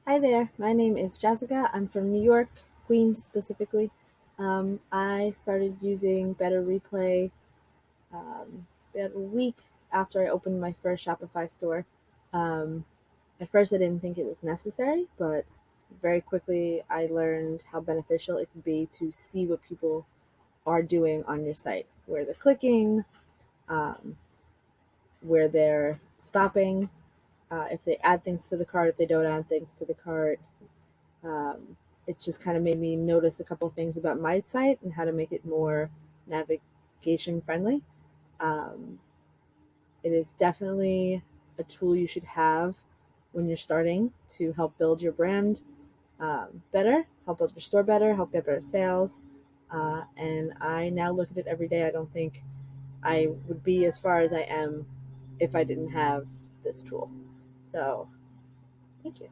Hi there, my name is Jessica. I'm from New York, Queens specifically. I started using Better Replay about a week after I opened my first Shopify store. Um, at first, I didn't think it was necessary, but very quickly I learned how beneficial it can be to see what people are doing on your site, where they're clicking, um, where they're stopping, if they add things to the cart, if they don't add things to the cart. Um, it just kind of made me notice a couple of things about my site and how to make it more navigation friendly. Um, it is definitely a tool you should have when you're starting to help build your brand better, help build your store better, help get better sales. And I now look at it every day. I don't think I would be as far as I am if I didn't have this tool. So, thank you.